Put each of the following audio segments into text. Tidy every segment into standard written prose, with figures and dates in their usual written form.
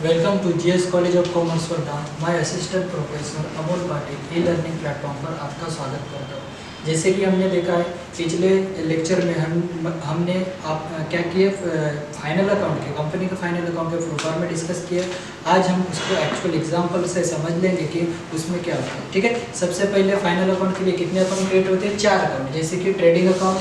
Welcome to GS college of commerce Wardha. मैं assistant professor Amol Patil e learning platform पर आपका स्वागत करता हूँ। जैसे कि हमने देखा है पिछले लेक्चर में हमने क्या किए, फाइनल अकाउंट के कंपनी का फाइनल अकाउंट के प्रोफार्मा में डिस्कस किया। आज हम उसको एक्चुअल एग्जांपल से समझ लेंगे कि उसमें क्या होता है। ठीक है, सबसे पहले फाइनल अकाउंट के लिए कितने अकाउंट क्रिएट होते हैं? 4 अकाउंट। जैसे कि ट्रेडिंग अकाउंट,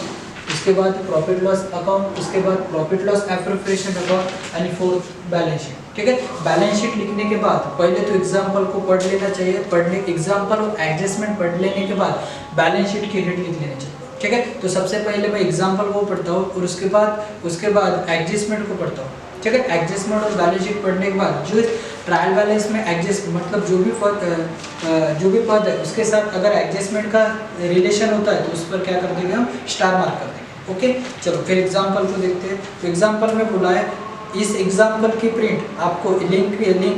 उसके बाद प्रॉफिट लॉस अकाउंट, उसके बाद profit loss appropriation account and fourth balance sheet. ठीक है, बैलेंस शीट लिखने के बाद पहले तो एग्जांपल को पढ़ लेना चाहिए। एग्जांपल और एडजस्टमेंट पढ़ लेने के बाद बैलेंस शीट की हेड लिख लेना चाहिए। ठीक है, तो सबसे पहले मैं एग्जांपल को पढ़ता हूँ और उसके बाद एडजस्टमेंट को पढ़ता हूँ। ठीक है, एडजस्टमेंट और बैलेंस शीट पढ़ने के बाद जो ट्रायल बैलेंस में एडजस्ट मतलब जो भी पद है उसके साथ अगर एडजस्टमेंट का रिलेशन होता है तो उस पर क्या कर देंगे, हम स्टार मार्क कर देंगे। ओके, चलो फिर एग्जांपल को देखते हैं। तो एग्जांपल में बोला है, इस एग्जांपल की प्रिंट आपको लिंक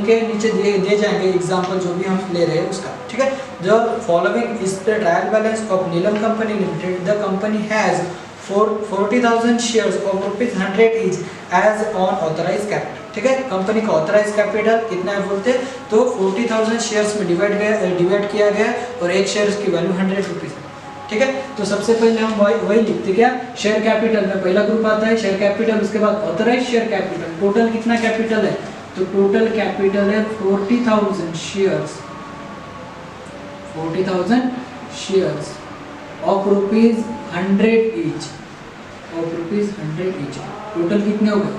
के नीचे दिए जाएंगे, एग्जांपल जो भी हम ले रहे हैं उसका। ठीक है, जो following is the trial balance of Neelam company limited. The company has 40,000 shares of ₹100 each as on authorised capital. ठीक है, कंपनी का ऑथराइज्ड कैपिटल कितना है बोलते हैं तो 40,000 शेयर्स में डिवाइड किया गया और एक शेयर की वैल्यू ₹100 है। ठीक है, तो सबसे पहले हम वही लिखते क्या, शेयर कैपिटल में पहला ग्रुप आता है शेयर कैपिटल, उसके बाद ऑथराइज्ड शेयर कैपिटल। टोटल कितना कैपिटल है तो टोटल कैपिटल है 40,000 shares, 40,000 shares of ₹100 each, of ₹100 each. Total कितने हो गए,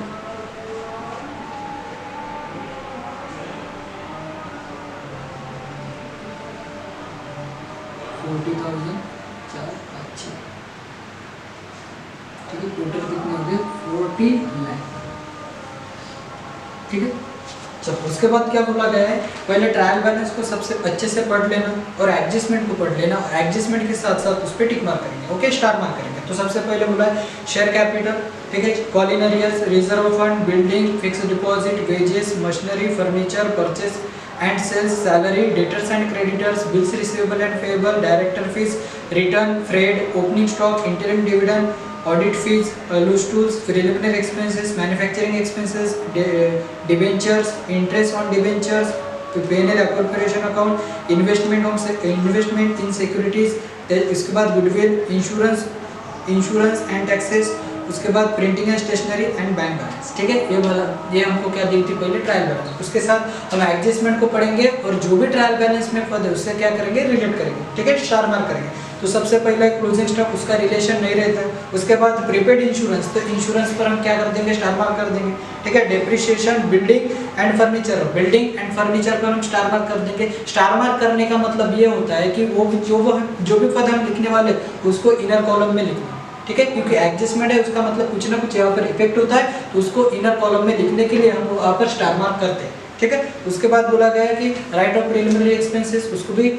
ठीक है, टोटल कितने हो गए 40 लाख। ठीक है, चलो उसके बाद क्या बोला गया है, पहले ट्रायल बैलेंस को सबसे अच्छे से पढ़ लेना और एडजस्टमेंट को पढ़ लेना। एडजस्टमेंट के साथ साथ उस पर टिक मार्क करेंगे। ओके, स्टार मार्क करेंगे। तो सबसे पहले बोला है शेयर कैपिटल। ठीक है, call in arrears, reserve fund, building, fixed deposit, wages, machinery, furniture, purchase and sales, salary, debtors and creditors, bills receivable and payable, director fees, return, freight, opening stock, interim dividend, audit fees, loose tools, preliminary expenses, manufacturing expenses, debentures, interest on debentures, P and L appropriation account, investment in securities, इसके बाद goodwill, insurance and taxes, उसके बाद printing and stationery and bank balance. ठीक है, ये हमको क्या दी थी पहले, ट्रायल बैलेंस। उसके साथ हम एडजस्टमेंट को पढ़ेंगे और जो भी ट्रायल बैलेंस में पद है उससे क्या करेंगे, रिलेट करेंगे। ठीक है, स्टार मार्क करेंगे। तो सबसे पहले क्लोजिंग स्टॉक, उसका रिलेशन नहीं रहता है। उसके बाद प्रीपेड इंश्योरेंस, तो इंश्योरेंस पर हम क्या कर देंगे, स्टार मार्क कर देंगे। ठीक है, depreciation, building and furniture, building and furniture पर हम स्टार मार्क कर देंगे। स्टार मार्क करने का मतलब ये होता है कि वो जो भी पद हम लिखने वाले उसको इनर कॉलम में लिखना। ठीक है, क्योंकि एडजस्टमेंट है उसका मतलब कुछ ना कुछ यहाँ पर इफेक्ट होता है, तो उसको इनर कॉलम में लिखने के लिए हम वहाँ पर स्टार मार्क करते हैं। ठीक है, उसके बाद बोला गया है कि राइट ऑफ प्रिलिमिनरी एक्सपेंसेस, उसको भी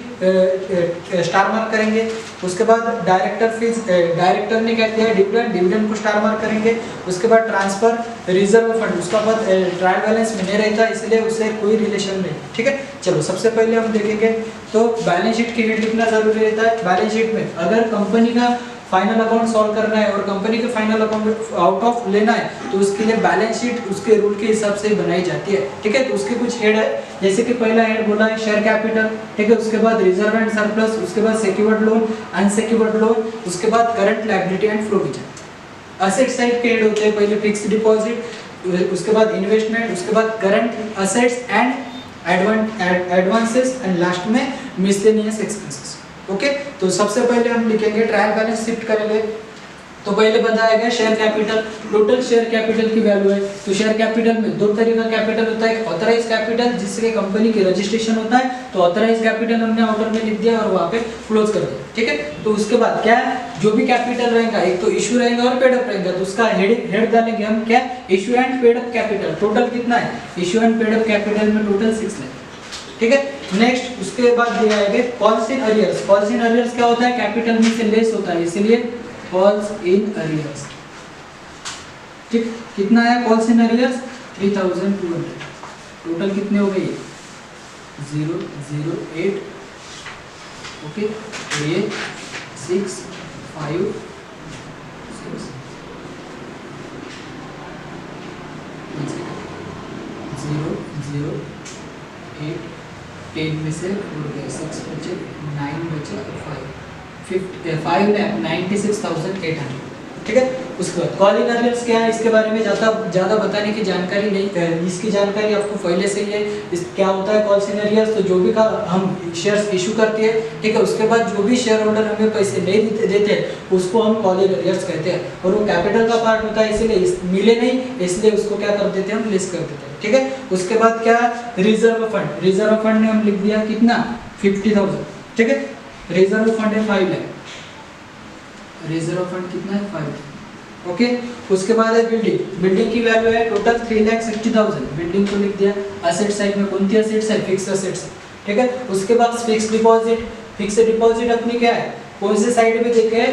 स्टार मार्क करेंगे। उसके बाद डायरेक्टर फीस, डायरेक्टर ने क्या किया है, डिविडेंड को स्टार मार्क करेंगे। उसके बाद ट्रांसफर, रिजर्व फंड, उसका बाद ट्रायल बैलेंस में नहीं रहता इसलिए उससे कोई रिलेशन नहीं। ठीक है, चलो सबसे पहले हम देखेंगे तो बैलेंस शीट की हेड लिखना जरूरी रहता है। बैलेंस शीट में अगर कंपनी का फाइनल अकाउंट सॉल्व करना है और कंपनी के फाइनल अकाउंट आउट ऑफ लेना है तो उसके लिए बैलेंस शीट उसके रूल के हिसाब से बनाई जाती है। ठीक है, तो उसके कुछ हेड है, जैसे कि पहला हेड बोला है शेयर कैपिटल। ठीक है, उसके बाद रिजर्व एंड सरप्लस, उसके बाद सिक्योर्ड लोन, अनसिक्योर्ड लोन, उसके बाद current liability and provision. Asset side के हेड होते हैं, पहले फिक्स्ड डिपॉजिट, उसके बाद इन्वेस्टमेंट, उसके बाद current assets and advances and last में मिसलेनियस एक्सपेंसेस। ओके, तो सबसे पहले हम लिखेंगे ट्रायल बैलेंस शिफ्ट करेंगे। तो पहले बताया गया share capital, total share capital की वैल्यू है। तो शेयर कैपिटल में दो तरह का कैपिटल होता है, ऑथराइज कैपिटल जिससे कंपनी की रजिस्ट्रेशन होता है, तो ऑथराइज कैपिटल हमने आउटर में लिख दिया और वहां पे क्लोज कर दिया। ठीक है, तो उसके बाद क्या है, जो भी कैपिटल रहेगा, एक तो इशू रहेगा और पेड अप रहेगा, तो उसका हेड डालेंगे हम क्या, issue and paid up capital. Total कितना है, issue and paid up capital में टोटल 6 लाख। ठीक है, नेक्स्ट उसके बाद दिया है calls in arrears. Calls in arrears क्या होता है, कैपिटल में से लेस होता है इसलिए कॉल्स इन अरियर्स। ठीक, कितना है कॉल्स इन अरियर्स, 3,200। टोटल कितने हो गए, 008। ओके, तो ये 6, 5, 6, 0 0 8 10 में से उड़ गए 6 बचे 9 बचे 5,96,800। ठीक है। उसके बाद कॉल इन अर्नियर्स क्या है, इसके बारे में ज़्यादा बताने की जानकारी नहीं, इसकी जानकारी आपको पहले से ही है। इस क्या होता है कॉल इन अर्नियर्स, तो जो भी का हम शेयर्स इशू करते हैं, ठीक है, उसके बाद जो भी शेयर होल्डर हमें पैसे नहीं देते उसको हम कॉल इन अर्नियर्स कहते हैं, और वो कैपिटल का पार्ट होता है, इसीलिए मिले नहीं, इसलिए उसको क्या कर देते हैं, हम लिस्ट कर देते हैं। ठीक है। उसके बाद क्या रिजर्व फंड, रिजर्व फंड में हम लिख दिया कितना 50,000। ठीक है। रिजर्व फंड है 5 लाख, रिजर्व फंड कितना है 5। ओके। उसके बाद है बिल्डिंग, बिल्डिंग की वैल्यू है टोटल 3,60,000, बिल्डिंग को लिख दिया। असेट साइड में कौन सी असेट्स है, फिक्स असेट्स। ठीक है। उसके बाद फिक्स डिपॉजिट, फिक्स डिपॉजिट अपनी क्या है, कौन से साइड में देखे है,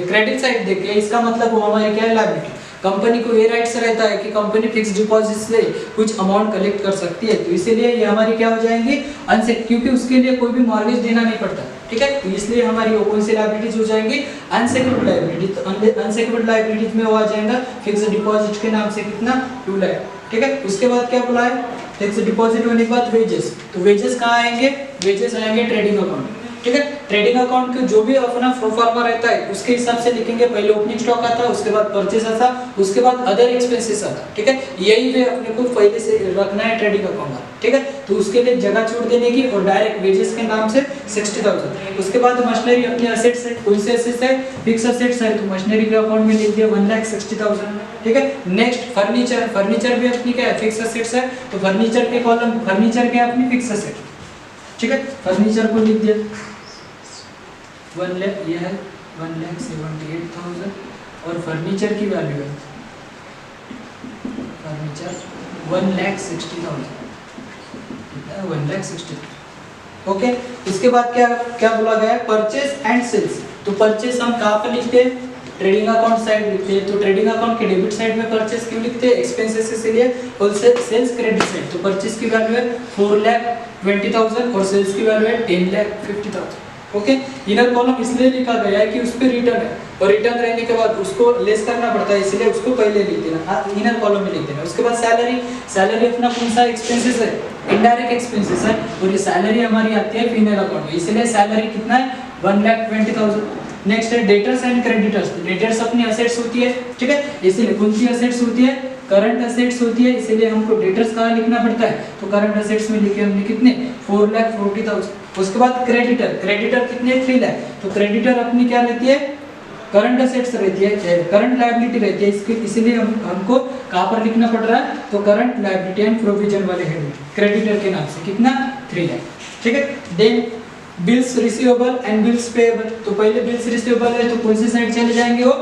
क्रेडिट साइड देखे है, इसका मतलब वो हमारी क्या है लायबिलिटी। कंपनी को ये राइट्स रहता है कि कंपनी फिक्स डिपॉजिट से कुछ अमाउंट कलेक्ट कर सकती है, तो इसीलिए ये हमारी क्या हो जाएंगी अनसेक्योर्ड, क्योंकि उसके लिए कोई भी मॉर्गेज देना नहीं पड़ता। ठीक है। तो इसलिए हमारी वो कौन सी लायबिलिटीज हो जाएंगी अनसेक्योर्ड लायबिलिटी। तो अनसेक्योर्ड लायबिलिटीज में वो आ जाएगा फिक्स डिपॉजिट के नाम से कितना 2 लाख। ठीक है। उसके बाद क्या बोला है, फिक्स डिपॉजिट होने के बाद वेजेस, तो वेजेस कहाँ आएंगे, वेजेस आएंगे ट्रेडिंग अकाउंट। ठीक है। ट्रेडिंग अकाउंट के जो भी अपना प्रो फॉर्मा रहता है उसके हिसाब से लिखेंगे, पहले ओपनिंग स्टॉक आता है, उसके बाद परचेस आता, उसके बाद अदर एक्सपेंसेस आता। ठीक है। यही वे अपने को पहले से रखना है ट्रेडिंग अकाउंट में। ठीक है। तो उसके लिए जगह छोड़ देने की और डायरेक्ट वेजेस के नाम से 60,000। उसके बाद मशीनरी अपनी असेट्स है, कौन से असेट्स है, फिक्स असेट्स है, तो मशीनरी के अकाउंट में लिख दिया 1,60,000। ठीक है। नेक्स्ट फर्नीचर, फर्नीचर भी अपनी क्या है फिक्स असेट्स है, तो फर्नीचर के कॉलम, फर्नीचर के अपनी फिक्स असेट। ठीक है। फर्नीचर को लिख दिया 1 लाख, ये है 1,78,000, और फर्नीचर की वैल्यू है फर्नीचर 1,60,000, कितना है 1,60,000। ओके। इसके बाद क्या क्या बोला गया है, परचेस एंड सेल्स। तो परचेस हम कहाँ पर लिखते हैं, ट्रेडिंग अकाउंट साइड लिखते हैं, तो ट्रेडिंग अकाउंट के डेबिट साइड में परचेस क्यों लिखते हैं, एक्सपेंसेस इसलिए, और सेल्स क्रेडिट साइड, तो परचेस की वैल्यू है 4,20,000 और सेल्स की वैल्यू है 10,50,000। ओके। इनर कॉलम इसलिए लिखा गया है कि उस पे रिटर्न है, और रिटर्न रहने के बाद उसको लेस करना पड़ता है, इसलिए उसको पहले लिख देना, इनर कॉलम में लिख देना। उसके बाद सैलरी, सैलरी अपना कौन सा एक्सपेंसेस है, इनडायरेक्ट एक्सपेंसेस है, और ये सैलरी हमारी आती है पीनल अकाउंट में, इसलिए सैलरी कितना है 1,20,000। नेक्स्ट है डेटर्स एंड क्रेडिटर्स, डेटर्स अपनी असेट्स होती है। ठीक है। इसीलिए कौन सी असेट्स होती है, करंट असेट्स होती है, इसीलिए हमको डेटर्स कहाँ लिखना पड़ता है, तो करंट असेट्स में लिखे हमने कितने 4,40,000। उसके बाद क्रेडिटर, क्रेडिटर कितने 3 लाख, तो क्रेडिटर अपनी क्या रहती है करंट असेट्स रहती है, करंट लायबिलिटी रहती है, इसके इसीलिए हमको कहाँ पर लिखना पड़ रहा है, तो करंट लायबिलिटी एंड प्रोविजन वाले हेड में क्रेडिटर के नाम से कितना 3 लाख। ठीक है। Then bills receivable and bills payable, तो पहले बिल्स रिसीवेबल है, तो कौन सी साइड चले जाएंगे, वो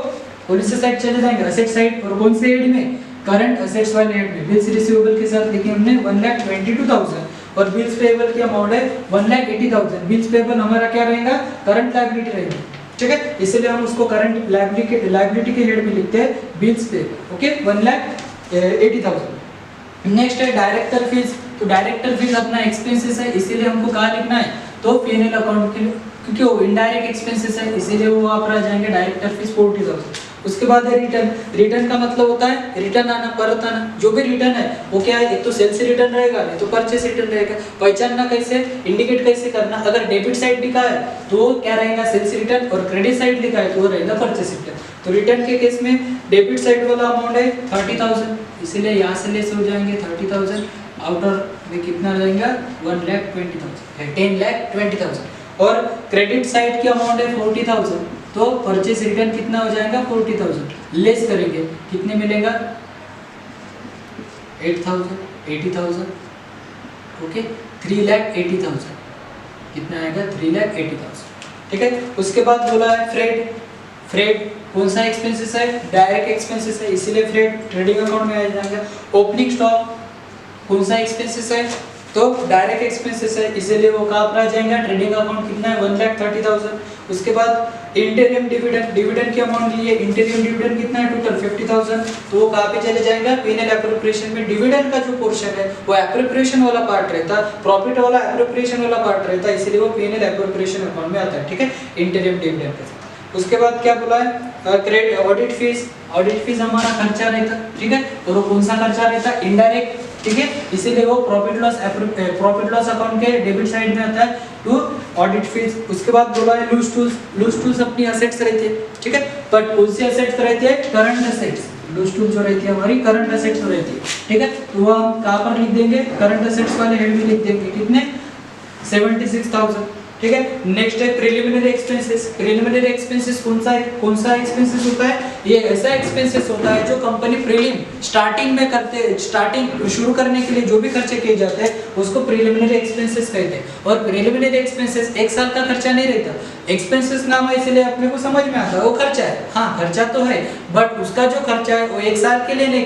कौन सी साइड चले जाएंगे असेट साइड, और कौन से हेड में करंट असेट्स वाले हेड में। बिल्स रिसीवेबल के साथ लिखे हमने 1,22,000, और बिल्स पेएबल की अमाउंट है 1,80,000। बिल्स पेएबल हमारा क्या रहेगा, करंट लायबिलिटी रहेगी। ठीक है। इसलिए हम उसको करंट लायबिलिटी के हेड में लिखते हैं बिल्स पेएबल। ओके। 1,80,000। नेक्स्ट है डायरेक्टर फीस, तो डायरेक्टर फीस अपना एक्सपेंसेस है, इसीलिए हमको कहाँ लिखना है, तो पीएनएल अकाउंट के लिए, क्योंकि वो इनडायरेक्ट एक्सपेंसेस है, इसीलिए वो आप रह जाएंगे डायरेक्टर फीस 40,000। उसके बाद है रिटर्न, रिटर्न का मतलब होता है रिटर्न आना, परत आना। जो भी रिटर्न है वो क्या है, एक तो सेल्स रिटर्न रहेगा, नहीं तो परचेस रिटर्न रहेगा। पहचानना कैसे, इंडिकेट कैसे करना, अगर डेबिट साइड लिखा है तो क्या रहेगा सेल्स रिटर्न, और क्रेडिट साइड लिखा है तो वो रहेगा परचेस रिटर्न। तो रिटर्न के केस में डेबिट साइड वाला अमाउंट है 30,000, इसीलिए यहाँ से लेस हो जाएंगे 30,000, आउटर में कितना रहेगा 1,20,000, 10,20,000, और क्रेडिट साइड की अमाउंट है 40,000, तो परचेस रिटर्न कितना हो जाएगा 40,000, लेस करेंगे कितने मिलेगा 8,000, 80,000। ओके। 3,80,000 कितना आएगा 3,80,000। ठीक है। उसके बाद बोला है फ्रेट, फ्रेट कौन सा एक्सपेंसेस है, डायरेक्ट एक्सपेंसेस है, इसीलिए फ्रेट ट्रेडिंग अकाउंट में आ जाएगा। ओपनिंग स्टॉक कौन सा एक्सपेंसेस है, तो डायरेक्ट एक्सपेंसेस है, इसीलिए वो कहाँ पर आ जाएगा ट्रेडिंग अकाउंट कितना है 1,30,000। उसके बाद इंटरिम डिविडेंड, डिविडेंड की अमाउंट लिए, इंटरिम डिविडेंड कितना है टोटल 50,000, तो वो कहाँ पे चले जाएगा पीएनएल एप्रोप्रिएशन में। डिविडेंड का जो पोर्शन है वो एप्रोप्रिएशन वाला पार्ट रहता, प्रॉफिट वाला एप्रोप्रिएशन वाला पार्ट रहता है, इसलिए वो पीएनएल एप्रोप्रिएशन अकाउंट में आता है। ठीक है। इंटरिम डिविडेंड के साथ। उसके बाद क्या बोला है credit audit fees, audit fees हमारा खर्चा रहता। ठीक है। और वो कौन सा खर्चा रहता, इनडायरेक्ट ठीक है, इसीलिए वो प्रॉफिट लॉस अकाउंट के डेबिट साइड में आता है टू ऑडिट फीस। उसके बाद बोला है लूज टूल्स अपनी असेट्स रहती है, ठीक है, बट कौन सी असेट्स रहती है, करंट असेट्स। लूज टूल जो रहती है हमारी करंट असेट्स रहती है, ठीक है, तो वो हम कहाँ पर लिख देंगे, करंट असेट्स वाले हेड में लिख देंगे, कितने 76,000, ठीक है। नेक्स्ट है प्रिलिमिनरी एक्सपेंसेस कौन सा एक्सपेंसेस होता है, ये ऐसा एक्सपेंसेस होता है जो कंपनी प्रीलिम स्टार्टिंग शुरू करने के लिए जो भी खर्चे किए जाते हैं उसको प्रिलिमिनरी एक्सपेंसेस कहते हैं। और प्रिलिमिनरी एक्सपेंसेस एक साल का खर्चा नहीं रहता, एक्सपेंसेस नाम है इसलिए अपने को समझ में आता है वो खर्चा है, हाँ खर्चा तो है, बट उसका जो खर्चा है वो एक साल के लिए नहीं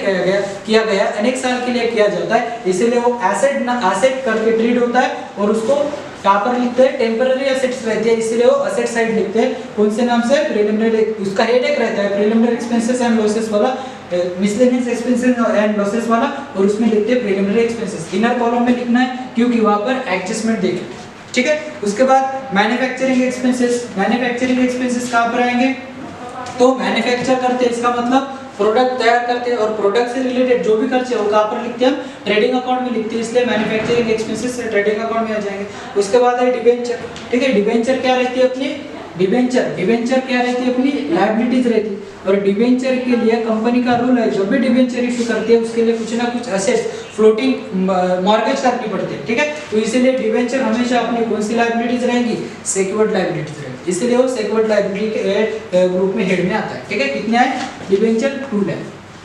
किया गया अनेक साल के लिए किया जाता है, इसीलिए वो एसेट करके ट्रीट होता है। और उसको कहाँ पर लिखते हैं, टेम्पररी एसेट्स रहती है, इसलिए वो एसेट साइड लिखते हैं, कौन से नाम से, प्रिलिमिनरी। उसका हेडेक रहता है प्रिलिमिनरी एक्सपेंसेस एंड लॉसेस वाला, मिसलेनियस एक्सपेंसेस एंड लॉसेस वाला, और उसमें लिखते हैं प्रिलिमिनरी एक्सपेंसेस। इनर कॉलम में लिखना है क्योंकि वहां पर एडजस्टमेंट देखें, ठीक है। उसके बाद मैन्युफैक्चरिंग एक्सपेंसेस कहाँ पर आएंगे, तो मैन्युफैक्चर करते हैं, इसका मतलब प्रोडक्ट तैयार करते हैं, और प्रोडक्ट से रिलेटेड जो भी खर्चे हो कहाँ पर लिखते हैं, हम ट्रेडिंग अकाउंट में लिखते हैं, इसलिए मैन्युफैक्चरिंग एक्सपेंसेस से ट्रेडिंग अकाउंट में आ जाएंगे। उसके बाद है डिबेंचर, ठीक है, डिबेंचर क्या रहती है अपनी, डिबेंचर क्या रहती है अपनी, लायबिलिटीज रहती है। और डिबेंचर के लिए कंपनी का रूल है, जब भी डिबेंचर इशू करती है उसके लिए कुछ ना कुछ एसेट्स फ्लोटिंग मॉर्गेज करनी पड़ती है, ठीक है, तो इसीलिए डिबेंचर हमेशा अपनी कौन सी लायबिलिटीज रहेंगी, सिक्योर्ड लायबिलिटीज रहेगी, इसलिए वो सिक्योर्ड लायबिलिटी के ग्रुप में हेड में आता है, ठीक है। कितने आए, डिबेंचर 2 है,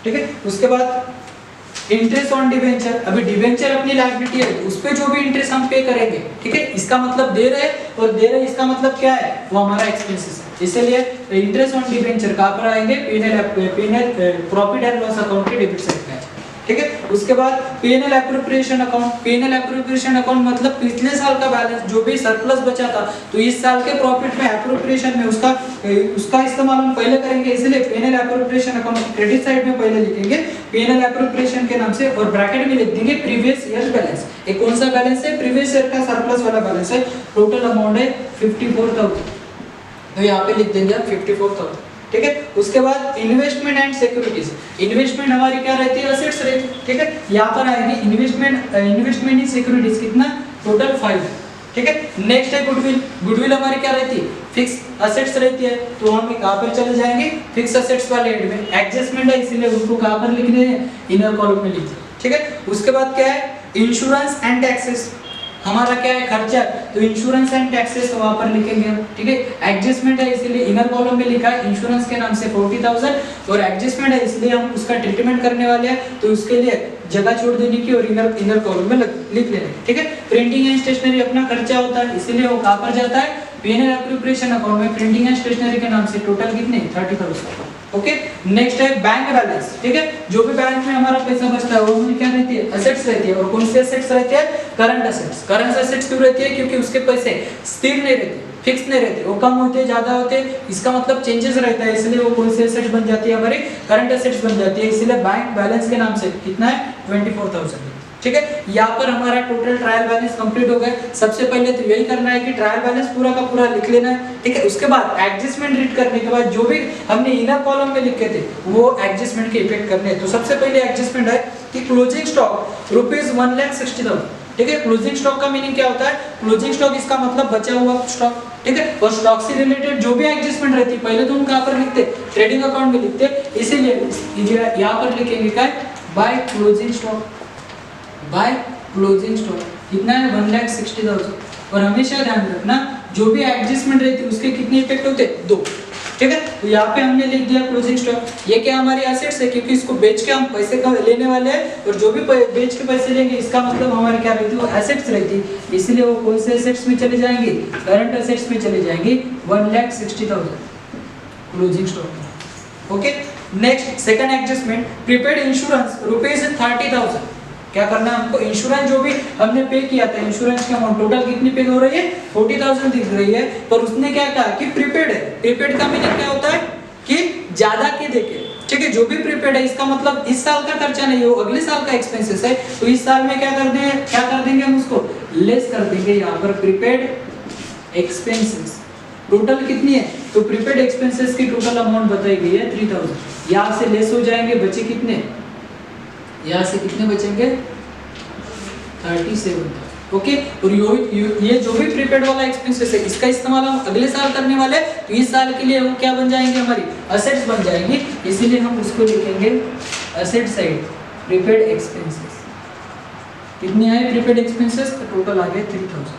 ठीक है। उसके बाद इंटरेस्ट ऑन डिबेंचर, अभी डिबेंचर अपनी लायबिलिटी है, उस पे जो भी इंटरेस्ट हम पे करेंगे, ठीक है, इसका मतलब दे रहे इसका मतलब क्या है, वो हमारा एक्सपेंसेस है, इसलिए इंटरेस्ट ऑन डिबेंचर कहाँ पर आएंगे, PNL profit and loss account के डेबिट साइड में, ठीक है। उसके बाद पीएनएल एप्रोप्रिएशन अकाउंट मतलब पिछले साल का बैलेंस जो भी सरप्लस बचा था, तो इस साल के प्रॉफिट में एप्रोप्रिएशन में उसका इस्तेमाल हम पहले करेंगे, इसलिए PNL appropriation account credit side में पहले लिखेंगे पीएनएल एप्रोप्रिएशन के नाम से, और ब्रैकेट में लिख देंगे प्रीवियस ईयर बैलेंस। एक कौन सा बैलेंस है, प्रीवियस ईयर का सरप्लस वाला बैलेंस है, टोटल अमाउंट है 54,000, तो यहाँ पे लिख देंगे 54,000, ठीक है। उसके बाद इन्वेस्टमेंट एंड सिक्योरिटीज, इन्वेस्टमेंट हमारी क्या रहती है, असेट्स रहती है, ठीक है, यहाँ पर आएगी इन्वेस्टमेंट इन सिक्योरिटीज, कितना, टोटल 5 है, ठीक है। नेक्स्ट है गुडविल हमारी क्या रहती है, फिक्स असेट्स रहती है, तो हम कहाँ पर चले जाएंगे, फिक्स असेट्स वाले हेड में, एडजस्टमेंट है इसीलिए उसको कहाँ पर लिखने हैं, इनर कॉलम में लिखते हैं, ठीक है। उसके बाद क्या है, इंश्योरेंस एंड टैक्सेस, हमारा क्या है, खर्चा, तो इंश्योरेंस एंड टैक्सेस वहां पर लिखेंगे हम, ठीक है। एडजस्टमेंट है इसलिए इनर कॉलम में लिखा है इंश्योरेंस के नाम से 40,000, और एडजस्टमेंट है इसलिए हम उसका ट्रीटमेंट करने वाले हैं, तो उसके लिए जगह छोड़ देने की और इनर कॉलम में लिख लेना, ठीक है। प्रिंटिंग एंड स्टेशनरी अपना खर्चा होता है, इसलिए वो कहाँ पर जाता है, पीएनएल एप्रोप्रिएशन अकाउंट में प्रिंटिंग एंड स्टेशनरी के नाम से, टोटल कितने, 30,000, ओके। नेक्स्ट है बैंक बैलेंस, ठीक है, जो भी बैंक में हमारा पैसा बचता है वो हमें क्या रहती है, असेट्स रहती है, और कौन सी असेट्स रहती है, करंट असेट्स क्यों रहती है, क्योंकि उसके पैसे स्थिर नहीं रहते, फिक्स नहीं रहते, वो कम होते ज्यादा होते, इसका मतलब चेंजेस रहता है, इसलिए वो कौन सी असेट्स बन जाती है, हमारी करंट असेट्स बन जाती है, इसलिए बैंक बैलेंस के नाम से कितना है, 24,000, ठीक है। यहाँ पर हमारा टोटल ट्रायल बैलेंस कंप्लीट हो गया। सबसे पहले तो यही करना है कि ट्रायल बैलेंस पूरा का पूरा लिख लेना है, ठीक है। उसके बाद एडजस्टमेंट रीड करने के बाद जो भी हमने इनर कॉलम में लिखे थे वो एडजस्टमेंट के इफेक्ट करने हैं। तो सबसे पहले एडजस्टमेंट है कि क्लोजिंग स्टॉक ₹1,60,000, ठीक है। क्लोजिंग स्टॉक का मीनिंग क्या होता है, क्लोजिंग स्टॉक इसका मतलब बचा हुआ स्टॉक, ठीक है। और स्टॉक से रिलेटेड जो भी एडजस्टमेंट रहती है पहले तो हम कहाँ पर लिखते, ट्रेडिंग अकाउंट में लिखते, इसीलिए यहाँ पर लिखेंगे क्या, बाय क्लोजिंग स्टॉक कितना है, 1,60,000। और हमेशा ध्यान रखना जो भी एडजस्टमेंट रहती है उसके कितने इफेक्ट होते हैं, 2, ठीक है। तो यहाँ पे हमने लिख दिया क्लोजिंग स्टॉक, ये क्या हमारी एसेट्स है क्योंकि इसको बेच के हम पैसे का लेने वाले हैं, और जो भी बेच के पैसे लेंगे इसका मतलब हमारे क्या रहती है, वो एसेट्स रहती है, इसलिए वो कौन से एसेट्स में चले जाएंगे, करंट एसेट्स में चले जाएंगे, 1,60,000 closing stock, okay. Next second adjustment, prepaid insurance ₹30,000, क्या करना है हमको, इंश्योरेंस जो भी हमने पे किया था, इंश्योरेंस की अमाउंट टोटल कितनी पे हो रही है, 40,000 दिख रही है, पर उसने क्या कहा कि प्रीपेड है। प्रीपेड का मीनिंग क्या होता है कि ज्यादा के देके, ठीक है, जो भी प्रीपेड है इसका मतलब इस साल का खर्चा नहीं है, वो अगले साल का एक्सपेंसेस है, तो इस साल में क्या कर देंगे हम उसको लेस कर देंगे। यहाँ पर प्रीपेड एक्सपेंसेस टोटल कितनी है, तो प्रीपेड एक्सपेंसेस की टोटल अमाउंट बताई गई है 3,000, यहाँ से लेस हो जाएंगे, बचे कितने, यहाँ से कितने बचेंगे 37,000। ओके, और ये जो भी प्रीपेड वाला एक्सपेंसेस है इसका इस्तेमाल हम अगले साल करने वाले हैं, तो इस साल के लिए वो क्या बन जाएंगे, हमारी असेट्स बन जाएंगी, इसीलिए हम उसको लिखेंगे असेट साइड प्रीपेड एक्सपेंसेस। कितने आए प्रीपेड एक्सपेंसेस, तो टोटल आ गए 3000।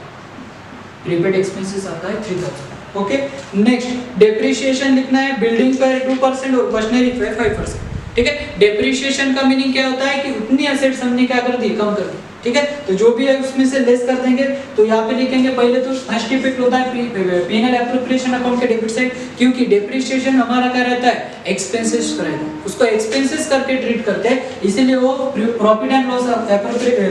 प्रीपेड एक्सपेंसेस आता है 3000। ओके, नेक्स्ट डेप्रिसिएशन लिखना है, बिल्डिंग पर 2% और मशीनरी पे 5%। ठीक है, डेप्रिसिएशन का मीनिंग क्या होता है कि उतनी एसेट्स हमने क्या कर दी, कम कर दी। ठीक है, तो जो भी है उसमें से लेस कर देंगे। तो यहाँ पे लिखेंगे पहले तो फर्स्ट इफेक्ट होता है पीएनएल एप्रोप्रिएशन अकाउंट के डेबिट साइड, क्योंकि डेप्रिसिएशन हमारा क्या रहता है, एक्सपेंसेस रहता है, उसको एक्सपेंसेस करके ट्रीट करते हैं, इसीलिए वो profit and loss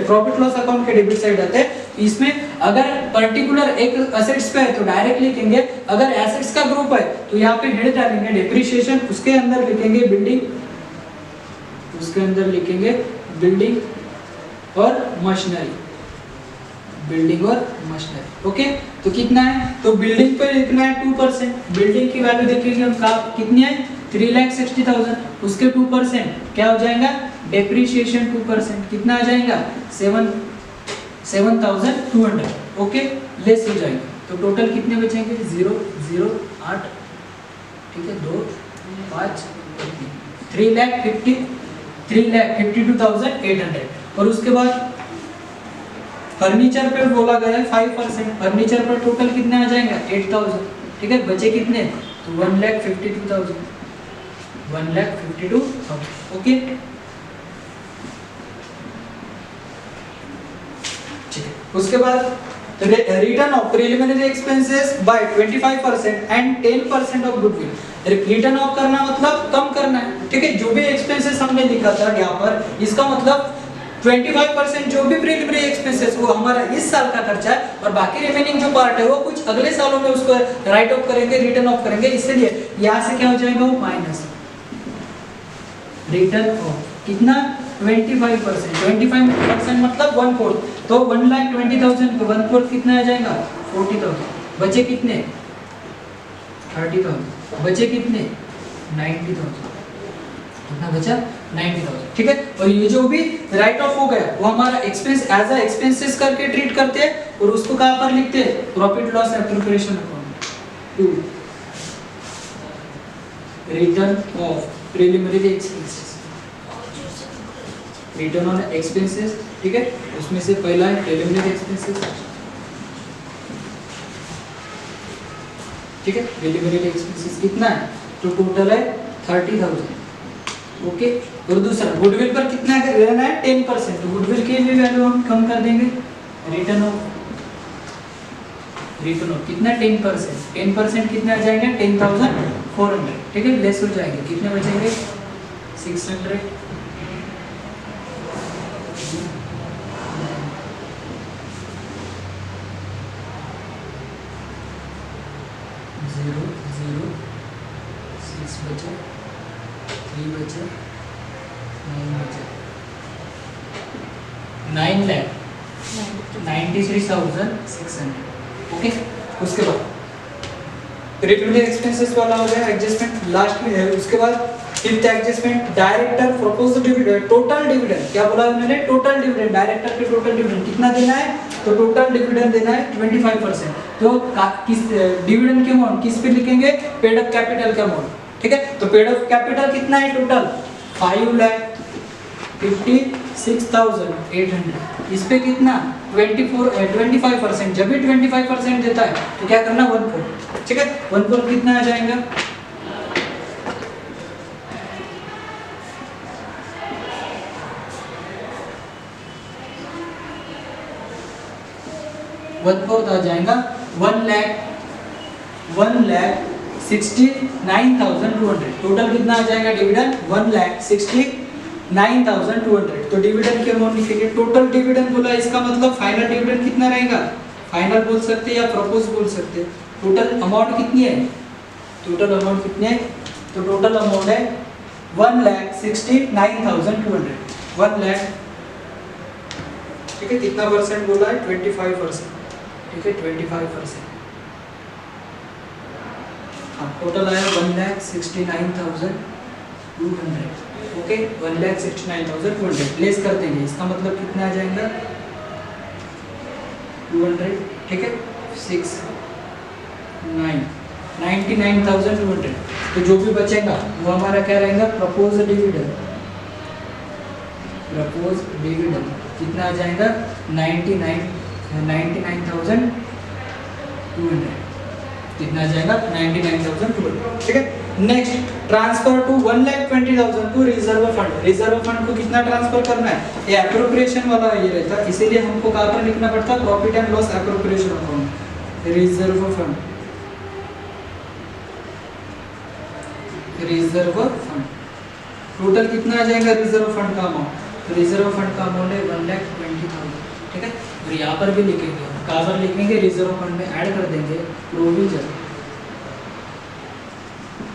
profit loss account के डेबिट साइड आते हैं। इसमें अगर पर्टिकुलर एक एसेट्स पे है तो डायरेक्ट लिखेंगे, अगर एसेट्स का ग्रुप है तो यहाँ पे हेड डालेंगे डेप्रिसिएशन, उसके अंदर लिखेंगे बिल्डिंग, उसके अंदर लिखेंगे बिल्डिंग और मशीनरी, बिल्डिंग और मशीनरी। ओके, तो कितना है, तो बिल्डिंग पे लिखना है 2%, बिल्डिंग की वैल्यू देखेंगे हम कितनी है, 3,60,000, उसके 2% क्या हो जाएगा, डेप्रिसिएशन 2%, कितना आ जाएगा 7,200। ओके, लेस हो जाएगा, तो टोटल कितने बचेंगे, 0,0,8, ठीक है, 2, 5, 3,52,800। और उसके बाद फर्नीचर पे बोला गया है 5%, फर्नीचर पर टोटल कितने आ जाएगा 8,000। ठीक है, बचे कितने, तो 1,52,000, 1,52,000। ओके, ठीक है, उसके बाद written off preliminary expenses by 25% and 10% of goodwill. Written off करना मतलब कम करना है। ठीक है, जो भी एक्सपेंसेस हमने लिखा था यहाँ पर, इसका मतलब 25% जो भी प्रिलिमिनरी एक्सपेंसेस वो हमारा इस साल का खर्चा है, और बाकी रिमेनिंग जो पार्ट है वो कुछ अगले सालों में उसको राइट ऑफ करेंगे, रिटर्न ऑफ करेंगे, इसलिए यहाँ से क्या हो जाएगा, वो माइनस रिटर्न ऑफ कितना 25%, 25% मतलब 1/4, तो 1,20,000 को 1/4 कितना आ जाएगा 40,000। बचे कितने 30,000, बचे कितने 90,000, कितना बचा 90,000। ठीक है, और ये जो भी राइट ऑफ हो गया वो हमारा एक्सपेंस एज अ एक्सपेंसेस करके ट्रीट करते हैं, और उसको कहां पर लिखते हैं, profit loss appropriation account to written off preliminary expenses, written on expenses. ठीक है, उसमें से पहला है प्रिलिमिनरी एक्सपेंसेस। ठीक है, प्रिलिमिनरी एक्सपेंसेस कितना है, तो टोटल है 30,000। ओके, और दूसरा गुडविल पर कितना रहना है 10%, तो गुडविल की भी वैल्यू हम कम कर देंगे, रिटर्न ऑफ कितना 10%, 10% कितना आ जाएगा 10,400। ठीक है, लेस हो जाएंगे, कितने बचेंगे 600। 0,0,6 बचे, 3 बचे, 9 बचे, 9,93,600। ओके, उसके बाद प्रिलिमिनरी एक्सपेंसेस वाला हो गया एडजस्टमेंट, लास्ट में है। उसके बाद fifth adjustment, director proposed dividend, total dividend क्या बोला मैंने, टोटल डिविडेंड, डायरेक्टर के टोटल डिविडेंड कितना देना है, तो टोटल डिविडेंड देना है 25%। तो किस डिविडेंड के अमाउंट किस पे लिखेंगे, पेड अप कैपिटल का अमाउंट। ठीक है, तो पेड अप कैपिटल कितना है टोटल 5,56,800, इस पे कितना 25%, जब भी 25% देता है तो क्या करना 1/4। ठीक है, 1/4 कितना आ जाएगा 1/4 आ जाएगा 1,69,200। टोटल कितना आ जाएगा डिविडेंड 1,69,200। तो डिविडेंड के अमाउंट लिखेंगे, टोटल डिविडेंड बोला इसका मतलब फाइनल डिविडेंड कितना रहेगा, फाइनल बोल सकते हैं या प्रपोज बोल सकते हैं। टोटल अमाउंट कितनी है, टोटल अमाउंट कितनी है, तो टोटल अमाउंट है 1,69,200, 1 लाख। ठीक है, कितना परसेंट बोला है 25%। ठीक है, 25%। हाँ, टोटल आया 1,69,200। ओके, 1,69,200 लेस कर देंगे, इसका मतलब कितना आ जाएगा 200, ठीक है, 6 9 99,200। तो जो भी बचेगा वो हमारा क्या रहेगा, प्रपोज डिविडेंड। प्रपोज डिविडेंड कितना आ जाएगा, 99,200। कितना आ जाएगा, 99,200, ठीक है। Next, transfer to 1,20,000 to reserve fund. Reserve fund को कितना ट्रांसफर करना है, ये एप्रोप्रिएशन वाला ये रहता है, इसीलिए हमको कहाँ पर लिखना पड़ता है, profit and loss appropriation account, reserve fund. Reserve fund total कितना आ जाएगा, रिजर्व फंड का अमाउंट, रिजर्व फंड का अमाउंट है 1,20,000, ठीक है। और यहाँ पर भी लिखेंगे, कहाँ पर लिखेंगे, रिजर्व फंड में ऐड कर देंगे प्रोविजन।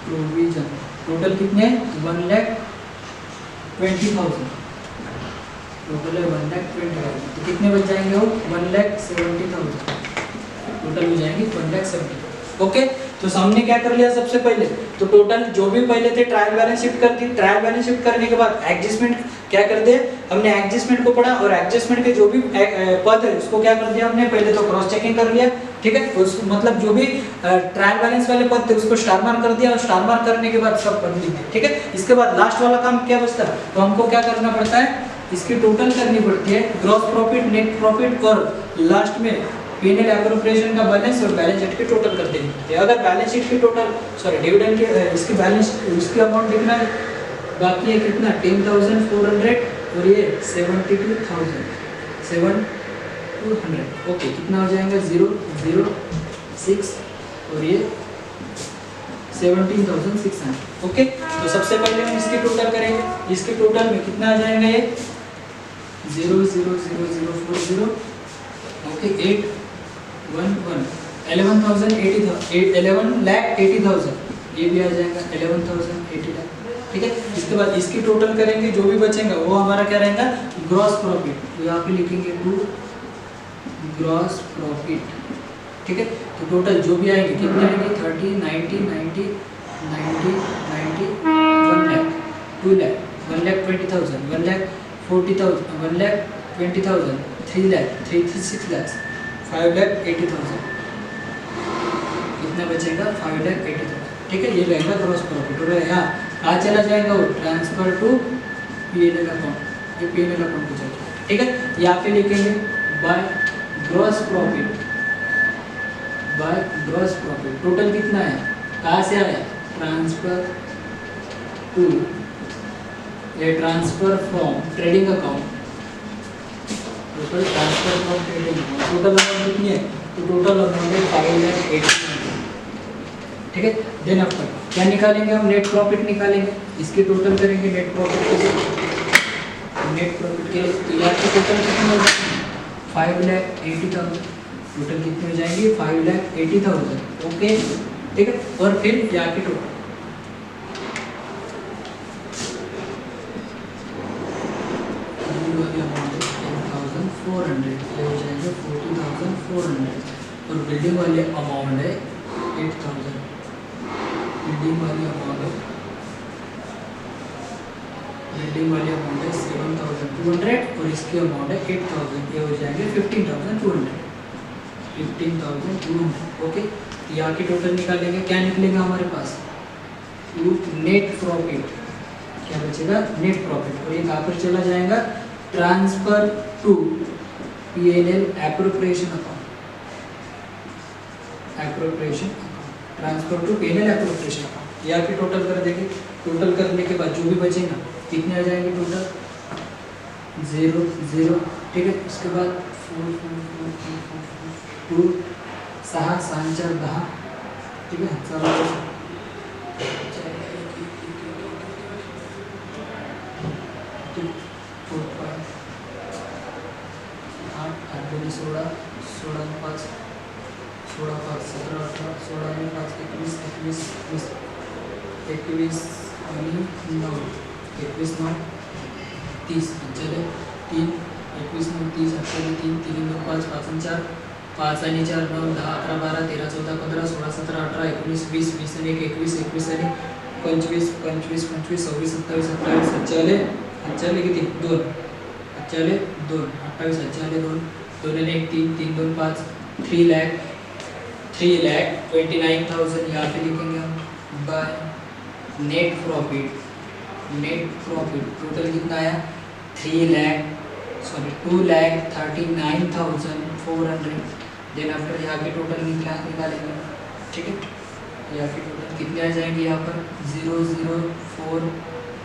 प्रोविजन टोटल कितने, 1,20,000, टोटल है 1,20,000। तो कितने बच जाएंगे वो, 1,70,000, टोटल हो जाएंगे 1,70,000। ओके, तो हमने क्या कर लिया सबसे पहले, तो टोटल जो भी पहले थे ट्रायल बैलेंस शीट कर दी। ट्रायल बैलेंस शीट करने के बाद एडजस्टमेंट क्या कर दिया, हमने एडजस्टमेंट को पढ़ा, और एडजस्टमेंट के जो भी पद है उसको क्या कर दिया हमने, पहले तो क्रॉस चेकिंग कर लिया, ठीक है। उस मतलब जो भी ट्रायल बैलेंस वाले पद थे उसको स्टार मार्क कर दिया, और स्टार मार्क करने के बाद सब पद लिख दिए, ठीक है। इसके बाद लास्ट वाला काम क्या बचता है, तो हमको क्या करना पड़ता है, इसकी टोटल करनी पड़ती है, ग्रॉस प्रॉफिट, नेट प्रॉफिट, और लास्ट में P&L एप्रोप्रिएशन का बैलेंस और बैलेंस शीट की टोटल कर देनी है। अगर बैलेंस शीट की टोटल, सॉरी डिविडेंड की इसकी बैलेंस, इसकी अमाउंट लिखना है, बाकी है कितना 10,400, और ये 72,700, ओके। कितना हो जाएगा, 006, और ये 17,600, ओके। तो सबसे पहले हम इसकी टोटल करेंगे, इसकी टोटल में कितना आ जाएगा, ये 0,00040, ओके, 11,80,000, ये भी आ जाएगा 11,080,000, ठीक है। इसके बाद इसकी टोटल करेंगे, जो भी बचेगा वो हमारा क्या रहेगा, ग्रॉस प्रॉफिट। तो यहाँ पे लिखेंगे टू ग्रॉस प्रॉफिट, ठीक है। तो टोटल जो भी आएंगे कितने आएंगे, 30, 90, 90, 90, 90, 1 लाख, 2 लाख, 1,20,000, 1,40,000, 1,20,000, 3 लाख, 6 लाख, 5,80,000। कितना बचेगा, 5,80,000, ठीक है। ये रहेगा ग्रॉस प्रॉफिट। और यहाँ कहाँ चला जाएगा वो, ट्रांसफर टू P&L अकाउंट, ये P&L अकाउंट को जाएगा, ठीक है। यहाँ पे लिखेंगे by gross profit, by gross profit total कितना है, कहाँ से आया, ट्रांसफर टू, ये transfer from trading account, total transfer from trading account, total amount कितनी है, तो टोटल अमाउंट है 5,80,000, ठीक है। देन आफ्टर क्या निकालेंगे हम, नेट प्रॉफिट निकालेंगे, इसकी टोटल करेंगे नेट प्रॉफिट के लिए, नेट प्रॉफिट के लिए। तो यहाँ की टोटल कितनी हो जाएगी, 5,80,000, टोटल कितनी हो जाएंगी, 5,80,000, ओके, ठीक है। और फिर यहाँ की टोटल हो जाएंगे 40,400, और बिल्डिंग वाले अमाउंट है 8,000, बिल्डिंग वाली अमाउंट है 7,200, और इसकी अमाउंट है 8,000, ये हो जाएंगे 15,200, 15,200, ओके। यहाँ की टोटल निकालेंगे, क्या निकलेगा हमारे पास, नेट प्रॉफिट, क्या बचेगा, नेट प्रॉफिट, और ये कहाँ पर चला जाएगा, transfer to P&L appropriation account, appropriation account, transfer to P&L appropriation account. यहाँ की टोटल कर देंगे, टोटल करने के बाद जो भी बचेगा कितने आ जाएंगे, टोटल 0, ठीक है। उसके बाद 4, 2, 6, 6, 4, 10, ठीक है। चलो 16, 5, 17, 18, 16, 5, 21, 9, 30, चले 3, 21, 9, 30, 3, 3, 2, 5, 5, 4, 5 आणि 4, 9, 10, 11, 12, 13, 14, 15, 16, 17, 18, 19, 20, 20 आणि 1, 21, 21 आणि 25, 25, 26, 27, 28, 29, किती 2, 28, 2, 28, 2, दोनों ने 3 3 2 5 3,29,000 यहाँ पे लिखेंगे हम बाय नेट प्रॉफिट टोटल कितना आया 2,39,400। देन आफ्टर यहाँ के टोटल निकालेंगे, ठीक है। यहाँ के टोटल कितने आ जाएंगे यहाँ पर 004,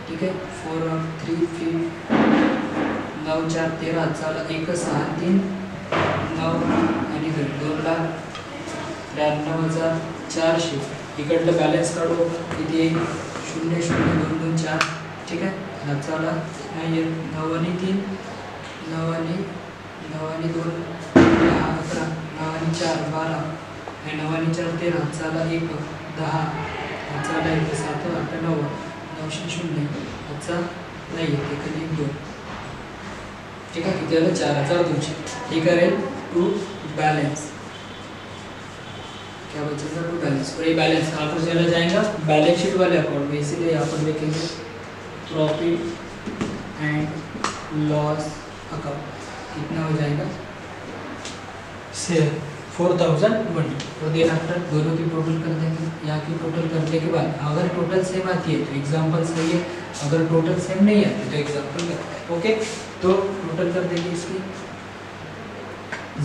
ठीक है, 4 और 3 फिर 9 4 13 चला 1 6 3 9 आणि 2,93,400 इकडलं बॅलन्स काढू किती आहे 0,0,2,2,4, ठीक आहे। चला नाही 9 आणि 3 9 आणि 2 10 11 9 आणि 4 12 आणि 9 आणि 4 13 चला 1 10 चला 1 7 8 9 900 अच्छा नाही आहे एक 2, ठीक है। किती आलं 4,200। हे करेल टू बैलेंस, क्या बचेगा टू बैलेंस, और ये बैलेंस कहाँ पर चला जाएगा बैलेंस शीट वाले अकाउंट में, इसीलिए यहाँ पर लिखेंगे प्रॉफिट एंड लॉस अकाउंट। कितना हो जाएगा 4,020। और देन आफ्टर दोनों की टोटल कर देंगे। यहाँ की टोटल करने के बाद अगर टोटल सेम आती है तो एग्जाम्पल सही है, अगर टोटल सेम नहीं आती तो एग्जाम्पल करते हैं, ओके। तो टोटल कर देंगे इसकी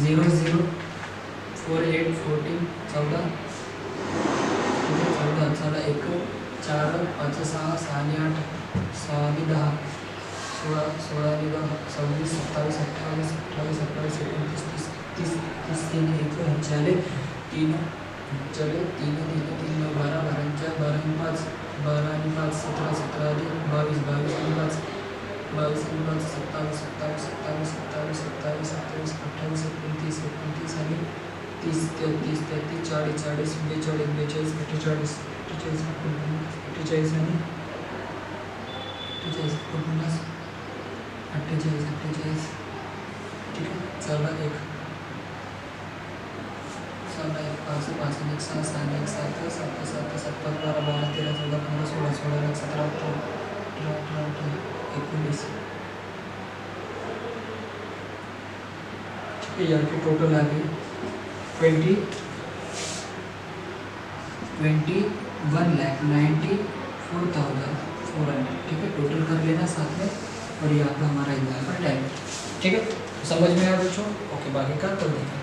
0 0 4 8 14 14 चला 1 4 5 6 6 आणि 8 6 आणि 10 16 16 आणि 10 26 27 28 28 29 30 30 3 1 40 3 चले 3 3 3 9 12 12 12 आणि 5 12 आणि 5 17 17 आणि 22 22 आणि 5 22 आणि 5 27 27 27 27 27 28 29 29 आणि 30 33 33 40 40 42 42 48 48 48 आणि 48 49 48 48, ठीक है। चला 1 चला 1 5 5 1 6 6 1 7 7 7 7 12 12 13 14 15 16 16 17 18 19, यहाँ की टोटल आ गई 21,94,400, ठीक है। टोटल कर लेना साथ में, और यहाँ पे हमारा एग्जाम्पल टाइम, ठीक है। समझ में आया बच्चों, ओके। बाकी का कर देंगे।